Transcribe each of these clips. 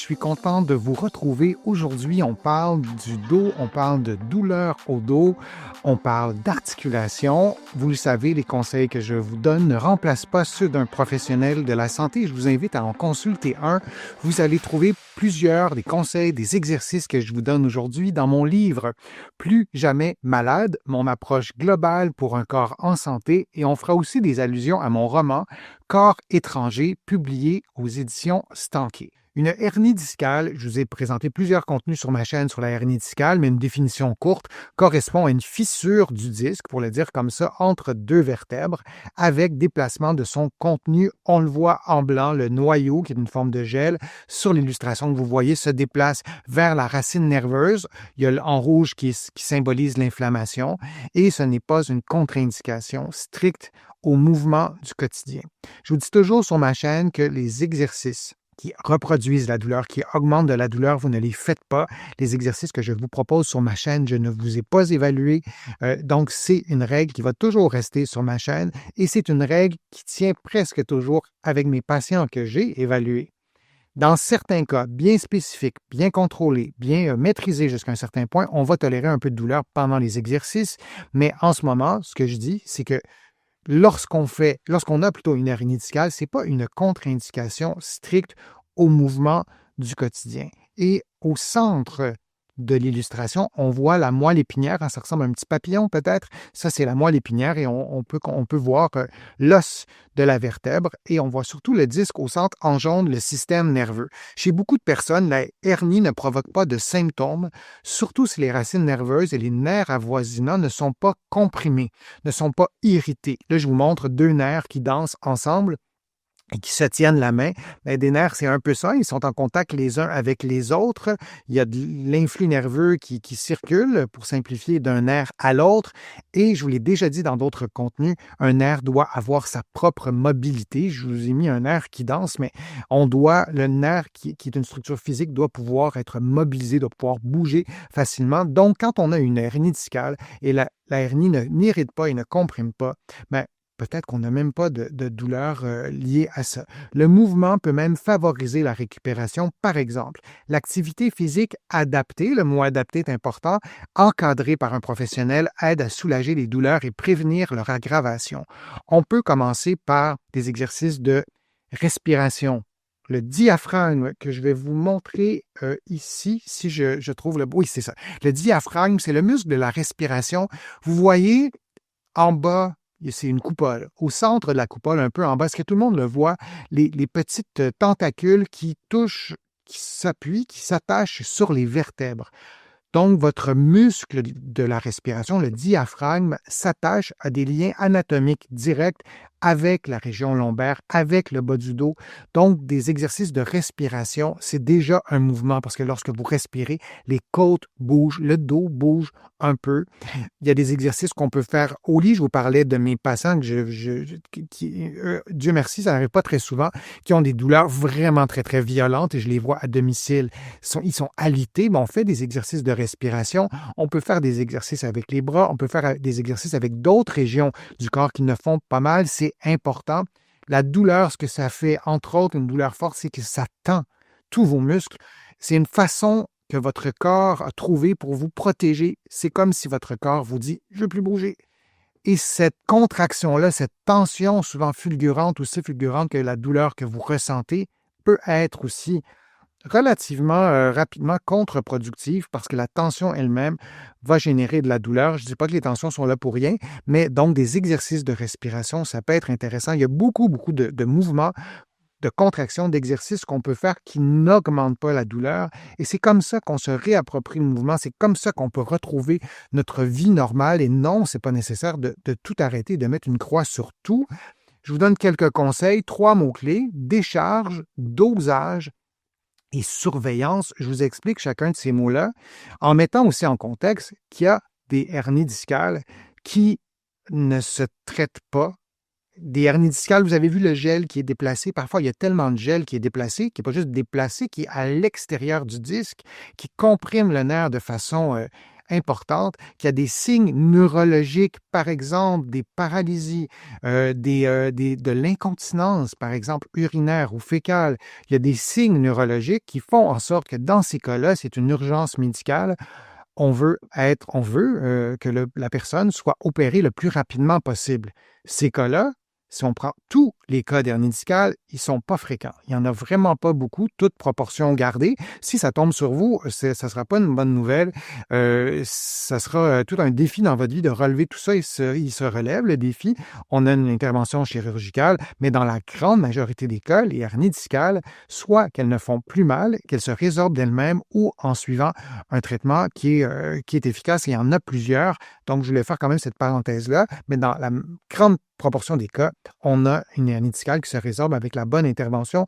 suis content de vous retrouver. Aujourd'hui, on parle du dos, on parle de douleur au dos, on parle d'articulation. Vous le savez, les conseils que je vous donne ne remplacent pas ceux d'un professionnel de la santé. Je vous invite à en consulter un. Vous allez trouver plusieurs des conseils, des exercices que je vous donne aujourd'hui dans mon livre « Plus jamais malade, mon approche globale pour un corps en santé » et on fera aussi des allusions à mon roman « Corps étranger » publié aux éditions Stanké. Une hernie discale, je vous ai présenté plusieurs contenus sur ma chaîne sur la hernie discale, mais une définition courte correspond à une fissure du disque, pour le dire comme ça, entre deux vertèbres, avec déplacement de son contenu. On le voit en blanc, le noyau, qui est une forme de gel, sur l'illustration que vous voyez, se déplace vers la racine nerveuse. Il y a en rouge qui symbolise l'inflammation, et ce n'est pas une contre-indication stricte au mouvement du quotidien. Je vous dis toujours sur ma chaîne que les exercices qui reproduisent la douleur, qui augmentent de la douleur, vous ne les faites pas. Les exercices que je vous propose sur ma chaîne, je ne vous ai pas évalués. Donc, c'est une règle qui va toujours rester sur ma chaîne et c'est une règle qui tient presque toujours avec mes patients que j'ai évalués. Dans certains cas bien spécifiques, bien contrôlés, bien maîtrisés jusqu'à un certain point, on va tolérer un peu de douleur pendant les exercices, mais en ce moment, ce que je dis, c'est que lorsqu'on a plutôt une hernie discale, ce n'est pas une contre-indication stricte au mouvement du quotidien. Et au centre de l'illustration, on voit la moelle épinière, ça ressemble à un petit papillon peut-être. Ça, c'est la moelle épinière et on peut voir l'os de la vertèbre et on voit surtout le disque au centre engendre le système nerveux. Chez beaucoup de personnes, la hernie ne provoque pas de symptômes, surtout si les racines nerveuses et les nerfs avoisinants ne sont pas comprimés, ne sont pas irrités. Là, je vous montre deux nerfs qui dansent ensemble et qui se tiennent la main. Bien, des nerfs, c'est un peu ça. Ils sont en contact les uns avec les autres. Il y a de l'influx nerveux qui circule, pour simplifier, d'un nerf à l'autre. Et je vous l'ai déjà dit dans d'autres contenus, un nerf doit avoir sa propre mobilité. Je vous ai mis un nerf qui danse, mais le nerf qui est une structure physique doit pouvoir être mobilisé, doit pouvoir bouger facilement. Donc, quand on a une hernie discale et la hernie n'irrite pas et ne comprime pas, bien, peut-être qu'on n'a même pas de douleur liée à ça. Le mouvement peut même favoriser la récupération. Par exemple, l'activité physique adaptée, le mot adapté est important, encadrée par un professionnel, aide à soulager les douleurs et prévenir leur aggravation. On peut commencer par des exercices de respiration. Le diaphragme que je vais vous montrer ici, si je trouve le... Oui, c'est ça. Le diaphragme, c'est le muscle de la respiration. Vous voyez en bas, c'est une coupole. Au centre de la coupole, un peu en bas, est-ce que tout le monde le voit? Les petites tentacules qui s'appuient, qui s'attachent sur les vertèbres. Donc, votre muscle de la respiration, le diaphragme, s'attache à des liens anatomiques directs avec la région lombaire, avec le bas du dos. Donc, des exercices de respiration, c'est déjà un mouvement parce que lorsque vous respirez, les côtes bougent, le dos bouge un peu. Il y a des exercices qu'on peut faire au lit. Je vous parlais de mes patients Dieu merci, ça n'arrive pas très souvent, qui ont des douleurs vraiment très, très violentes et je les vois à domicile. Ils sont alités, mais on fait des exercices de respiration. On peut faire des exercices avec les bras, on peut faire des exercices avec d'autres régions du corps qui ne font pas mal. C'est important. La douleur, ce que ça fait, entre autres, une douleur forte, c'est que ça tend tous vos muscles. C'est une façon que votre corps a trouvé pour vous protéger. C'est comme si votre corps vous dit « je ne veux plus bouger ». Et cette contraction-là, cette tension souvent fulgurante, aussi fulgurante que la douleur que vous ressentez, peut être aussi relativement rapidement contre-productive parce que la tension elle-même va générer de la douleur. Je ne dis pas que les tensions sont là pour rien, mais donc des exercices de respiration, ça peut être intéressant. Il y a beaucoup de mouvements, de contractions, d'exercices qu'on peut faire qui n'augmentent pas la douleur. Et c'est comme ça qu'on se réapproprie le mouvement. C'est comme ça qu'on peut retrouver notre vie normale. Et non, ce n'est pas nécessaire de tout arrêter, de mettre une croix sur tout. Je vous donne quelques conseils. 3 mots-clés: décharge, dosage et surveillance. Je vous explique chacun de ces mots-là en mettant aussi en contexte qu'il y a des hernies discales qui ne se traitent pas. Des hernies discales, vous avez vu le gel qui est déplacé. Parfois, il y a tellement de gel qui est déplacé, qui n'est pas juste déplacé, qui est à l'extérieur du disque, qui comprime le nerf de façon importante, qu'il y a des signes neurologiques, par exemple des paralysies, de l'incontinence, par exemple urinaire ou fécale. Il y a des signes neurologiques qui font en sorte que dans ces cas-là, c'est une urgence médicale. On veut que la personne soit opérée le plus rapidement possible. Ces cas-là, si on prend tous les cas d'hernie discale, ils ne sont pas fréquents. Il n'y en a vraiment pas beaucoup, toute proportion gardée. Si ça tombe sur vous, ça ne sera pas une bonne nouvelle. Ça sera tout un défi dans votre vie de relever tout ça. Il se relève, le défi. On a une intervention chirurgicale, mais dans la grande majorité des cas, les hernies discales, soit qu'elles ne font plus mal, qu'elles se résorbent d'elles-mêmes ou en suivant un traitement qui est efficace. Il y en a plusieurs. Donc, je voulais faire quand même cette parenthèse-là, mais dans la grande proportion des cas, on a une hernie discale qui se résorbe avec la bonne intervention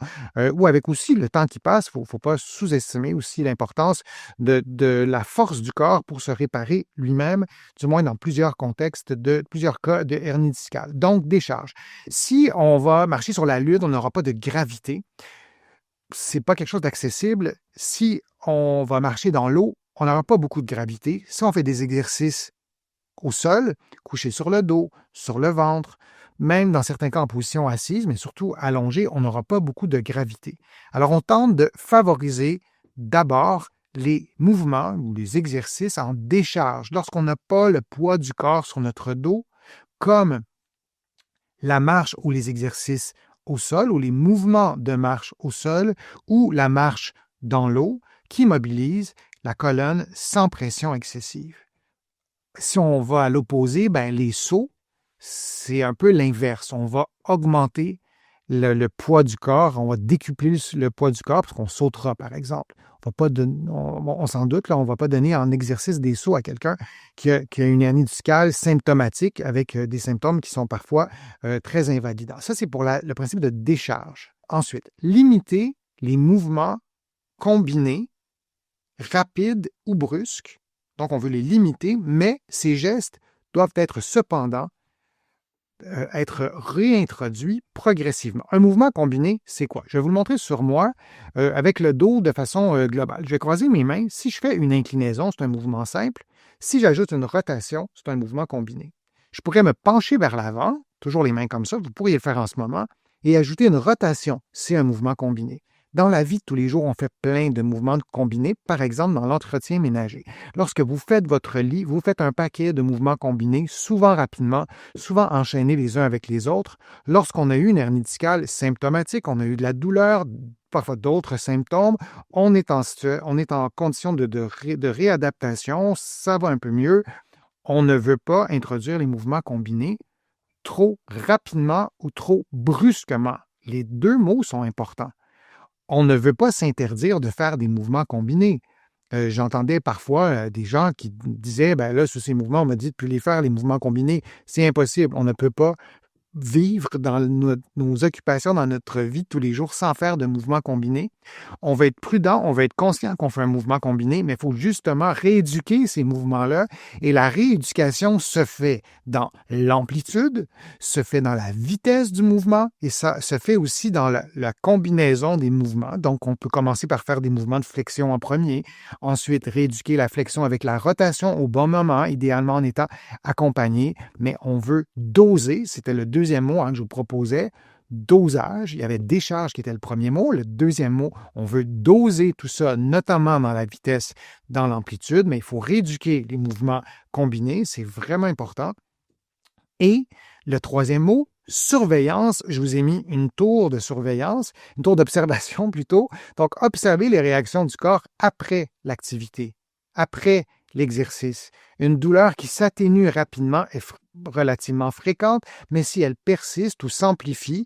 ou avec aussi le temps qui passe. Il ne faut pas sous-estimer aussi l'importance de la force du corps pour se réparer lui-même, du moins dans plusieurs contextes, plusieurs cas de hernie discale. Donc, décharge. Si on va marcher sur la Lune, on n'aura pas de gravité. C'est pas quelque chose d'accessible. Si on va marcher dans l'eau, on n'aura pas beaucoup de gravité. Si on fait des exercices au sol, couché sur le dos, sur le ventre, même dans certains cas en position assise, mais surtout allongé, on n'aura pas beaucoup de gravité. Alors, on tente de favoriser d'abord les mouvements ou les exercices en décharge, lorsqu'on n'a pas le poids du corps sur notre dos, comme la marche ou les exercices au sol, ou les mouvements de marche au sol, ou la marche dans l'eau, qui mobilise la colonne sans pression excessive. Si on va à l'opposé, les sauts, c'est un peu l'inverse. On va augmenter le poids du corps, on va décupler le poids du corps parce qu'on sautera, par exemple. On s'en doute, là, on ne va pas donner en exercice des sauts à quelqu'un qui a une hernie discale symptomatique avec des symptômes qui sont parfois très invalidants. Ça, c'est pour le principe de décharge. Ensuite, limiter les mouvements combinés, rapides ou brusques. Donc, on veut les limiter, mais ces gestes doivent être cependant être réintroduits progressivement. Un mouvement combiné, c'est quoi? Je vais vous le montrer sur moi avec le dos de façon globale. Je vais croiser mes mains. Si je fais une inclinaison, c'est un mouvement simple. Si j'ajoute une rotation, c'est un mouvement combiné. Je pourrais me pencher vers l'avant, toujours les mains comme ça, vous pourriez le faire en ce moment, et ajouter une rotation, c'est un mouvement combiné. Dans la vie de tous les jours, on fait plein de mouvements combinés, par exemple dans l'entretien ménager. Lorsque vous faites votre lit, vous faites un paquet de mouvements combinés, souvent rapidement, souvent enchaînés les uns avec les autres. Lorsqu'on a eu une hernie discale symptomatique, on a eu de la douleur, parfois d'autres symptômes, on est en condition de réadaptation, ça va un peu mieux. On ne veut pas introduire les mouvements combinés trop rapidement ou trop brusquement. Les deux mots sont importants. On ne veut pas s'interdire de faire des mouvements combinés. J'entendais parfois des gens qui disaient, là, sur ces mouvements, on m'a dit de ne plus les faire, les mouvements combinés. C'est impossible. On ne peut pas vivre dans nos occupations, dans notre vie de tous les jours sans faire de mouvements combinés. On va être prudent, on va être conscient qu'on fait un mouvement combiné, mais il faut justement rééduquer ces mouvements-là. Et la rééducation se fait dans l'amplitude, se fait dans la vitesse du mouvement et ça se fait aussi dans la combinaison des mouvements. Donc, on peut commencer par faire des mouvements de flexion en premier, ensuite rééduquer la flexion avec la rotation au bon moment, idéalement en étant accompagné, mais on veut doser, c'était le deuxième mot que je vous proposais, dosage. Il y avait décharge qui était le premier mot. Le deuxième mot, on veut doser tout ça, notamment dans la vitesse, dans l'amplitude, mais il faut rééduquer les mouvements combinés. C'est vraiment important. Et le troisième mot, surveillance. Je vous ai mis une tour de surveillance, une tour d'observation plutôt. Donc, observer les réactions du corps après l'activité, après l'exercice. Une douleur qui s'atténue rapidement est relativement fréquente, mais si elle persiste ou s'amplifie,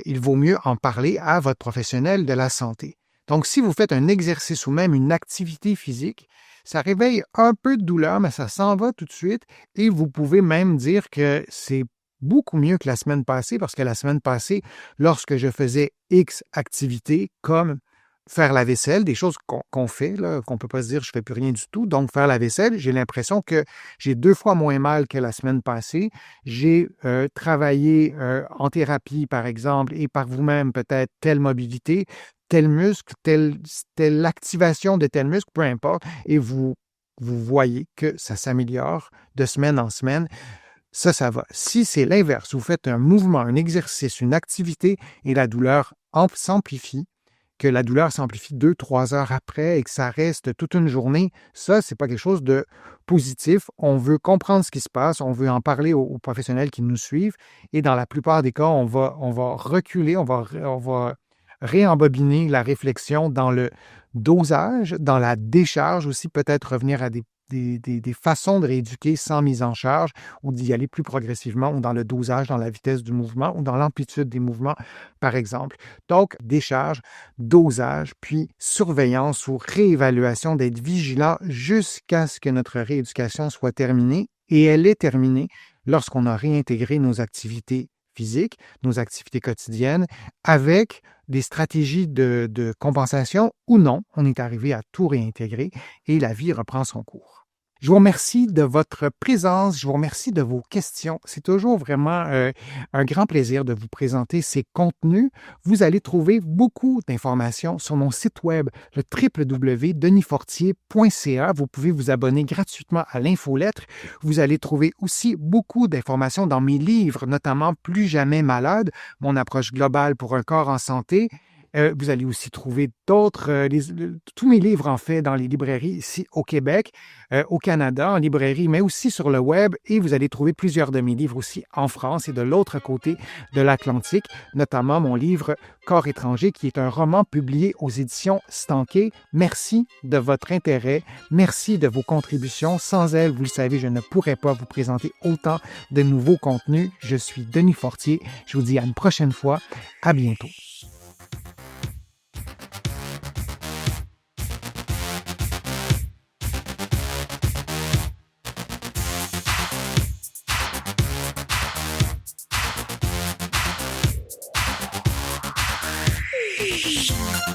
il vaut mieux en parler à votre professionnel de la santé. Donc, si vous faites un exercice ou même une activité physique, ça réveille un peu de douleur, mais ça s'en va tout de suite et vous pouvez même dire que c'est beaucoup mieux que la semaine passée parce que la semaine passée, lorsque je faisais X activités comme faire la vaisselle, des choses qu'on fait, là, qu'on ne peut pas se dire je ne fais plus rien du tout. Donc, faire la vaisselle, j'ai l'impression que j'ai 2 fois moins mal que la semaine passée. J'ai travaillé en thérapie, par exemple, et par vous-même, peut-être telle mobilité, tel muscle, telle activation de tel muscle, peu importe, et vous vous voyez que ça s'améliore de semaine en semaine, ça va. Si c'est l'inverse, vous faites un mouvement, un exercice, une activité et la douleur s'amplifie, que la douleur s'amplifie 2-3 heures après et que ça reste toute une journée, ça, c'est pas quelque chose de positif. On veut comprendre ce qui se passe, on veut en parler aux professionnels qui nous suivent et dans la plupart des cas, on va reculer, on va réembobiner la réflexion dans le dosage, dans la décharge aussi, peut-être revenir à des façons de rééduquer sans mise en charge ou d'y aller plus progressivement ou dans le dosage, dans la vitesse du mouvement ou dans l'amplitude des mouvements, par exemple. Donc, décharge, dosage, puis surveillance ou réévaluation, d'être vigilant jusqu'à ce que notre rééducation soit terminée. Et elle est terminée lorsqu'on a réintégré nos activités physiques, nos activités quotidiennes, avec des stratégies de compensation ou non. On est arrivé à tout réintégrer et la vie reprend son cours. Je vous remercie de votre présence, je vous remercie de vos questions. C'est toujours vraiment un grand plaisir de vous présenter ces contenus. Vous allez trouver beaucoup d'informations sur mon site web, le www.denisfortier.ca. Vous pouvez vous abonner gratuitement à l'infolettre. Vous allez trouver aussi beaucoup d'informations dans mes livres, notamment Plus jamais malade, mon approche globale pour un corps en santé. Vous allez aussi trouver d'autres, tous mes livres en fait dans les librairies ici au Québec, au Canada, en librairie, mais aussi sur le web. Et vous allez trouver plusieurs de mes livres aussi en France et de l'autre côté de l'Atlantique, notamment mon livre Corps étranger, qui est un roman publié aux éditions Stanquet. Merci de votre intérêt. Merci de vos contributions. Sans elles, vous le savez, je ne pourrais pas vous présenter autant de nouveaux contenus. Je suis Denis Fortier. Je vous dis à une prochaine fois. À bientôt. Shh.